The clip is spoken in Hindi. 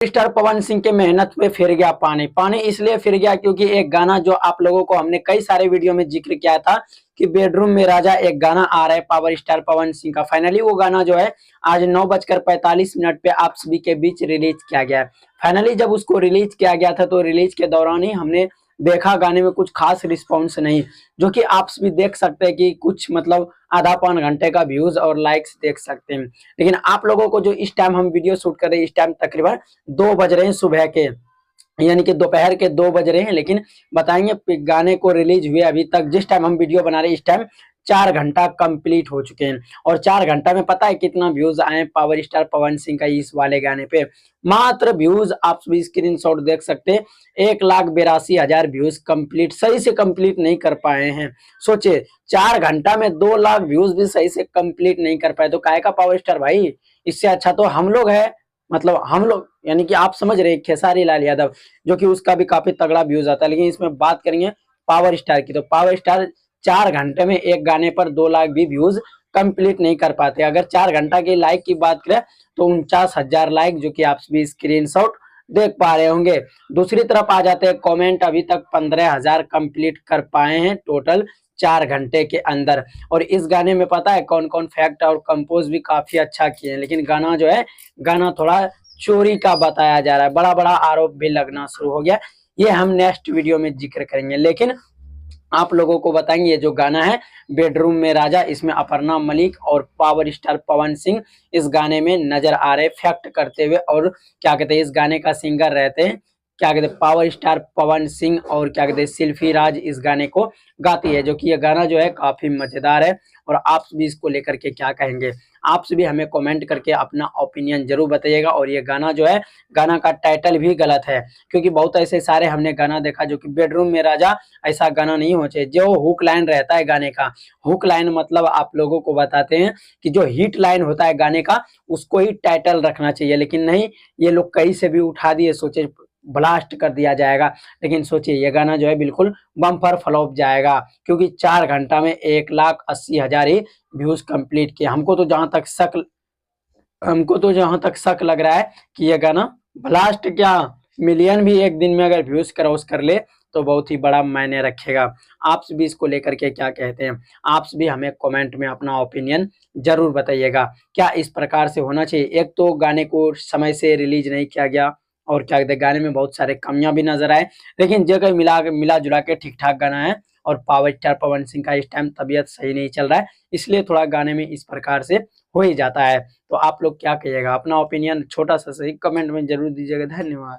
स्टार पवन सिंह के मेहनत पे फिर गया पानी। पानी इसलिए फिर गया क्योंकि एक गाना जो आप लोगों को हमने कई सारे वीडियो में जिक्र किया था कि बेडरूम में राजा एक गाना आ रहा है पावर स्टार पवन सिंह का। फाइनली वो गाना जो है आज 9:45 पे आप सभी के बीच रिलीज किया गया है। फाइनली जब उसको रिलीज किया गया था तो रिलीज के दौरान ही हमने देखा गाने में कुछ खास रिस्पॉन्स नहीं, जो कि आप भी देख सकते हैं कि कुछ मतलब आधा पौन घंटे का व्यूज और लाइक्स देख सकते हैं। लेकिन आप लोगों को जो इस टाइम हम वीडियो शूट कर रहे हैं, इस टाइम तकरीबन 2 बज रहे हैं सुबह के, यानी कि दोपहर के 2 बज रहे हैं। लेकिन बताएंगे गाने को रिलीज हुए अभी तक जिस टाइम हम वीडियो बना रहे हैं इस टाइम 4 घंटा कंप्लीट हो चुके हैं। और 4 घंटा में पता है कितना व्यूज आए पावर स्टार पवन सिंह का इस वाले गाने पे? मात्र व्यूज आप सभी स्क्रीनशॉट देख सकते हैं, 1,82,000 व्यूज कंप्लीट सही से कंप्लीट नहीं कर पाए हैं। सोचे 4 घंटा में 2 लाख व्यूज भी सही से कंप्लीट नहीं कर पाए तो काहे का पावर स्टार भाई? इससे अच्छा तो हम लोग है, मतलब हम लोग यानी कि आप समझ रहे हैं खेसारी लाल यादव, जो कि उसका भी काफी तगड़ा व्यूज आता है। लेकिन इसमें बात करेंगे पावर स्टार की तो पावर स्टार 4 घंटे में एक गाने पर 2 लाख भी व्यूज कंप्लीट नहीं कर पाते। अगर 4 घंटा की लाइक की बात करें तो 49,000 लाइक, जो कि आप भी स्क्रीनशॉट देख पा रहे होंगे। दूसरी तरफ आ जाते हैं कमेंट, अभी तक 15,000 कंप्लीट कर पाए हैं टोटल 4 घंटे के अंदर। और इस गाने में पता है कौन कौन फैक्ट और कंपोज भी काफी अच्छा किए हैं। लेकिन गाना जो है गाना थोड़ा चोरी का बताया जा रहा है, बड़ा बड़ा आरोप भी लगना शुरू हो गया। ये हम नेक्स्ट वीडियो में जिक्र करेंगे। लेकिन आप लोगों को बताएंगे ये जो गाना है बेडरूम में राजा, इसमें अपर्णा मलिक और पावर स्टार पवन सिंह इस गाने में नजर आ रहे फैक्ट करते हुए। और क्या कहते हैं इस गाने का सिंगर रहते हैं क्या कहते हैं पावर स्टार पवन सिंह, और क्या कहते हैं शिल्पी राज इस गाने को गाती है। जो कि ये गाना जो है काफी मजेदार है। और आप भी इसको लेकर के क्या कहेंगे? आप भी हमें कमेंट करके अपना ओपिनियन जरूर बताइएगा। और ये गाना जो है गाना का टाइटल भी गलत है, क्योंकि बहुत ऐसे सारे हमने गाना देखा जो कि बेडरूम में राजा ऐसा गाना नहीं होना चाहिए। जो हुक लाइन रहता है गाने का, हुक लाइन मतलब आप लोगों को बताते हैं कि जो हिट लाइन होता है गाने का उसको ही टाइटल रखना चाहिए। लेकिन नहीं, ये लोग कहीं से भी उठा दिए, सोचे ब्लास्ट कर दिया जाएगा। लेकिन सोचिए ये गाना जो है बिल्कुल बम्पर फ्लॉप जाएगा, क्योंकि 4 घंटा में 1,80,000 ही व्यूज कंप्लीट किए। हमको तो जहां तक शक लग रहा है कि ये गाना ब्लास्ट क्या मिलियन भी एक दिन में अगर व्यूज क्रॉस कर ले तो बहुत ही बड़ा मायने रखेगा। आप भी इसको लेकर के क्या कहते हैं? आप भी हमें कमेंट में अपना ओपिनियन जरूर बताइएगा। क्या इस प्रकार से होना चाहिए? एक तो गाने को समय से रिलीज नहीं किया गया, और क्या कहते हैं गाने में बहुत सारे कमियां भी नजर आए। लेकिन जगह मिला जुला के ठीक ठाक गाना है। और पावर स्टार पवन सिंह का इस टाइम तबीयत सही नहीं चल रहा है, इसलिए थोड़ा गाने में इस प्रकार से हो ही जाता है। तो आप लोग क्या कहिएगा? अपना ओपिनियन छोटा सा सही कमेंट में जरूर दीजिएगा। धन्यवाद।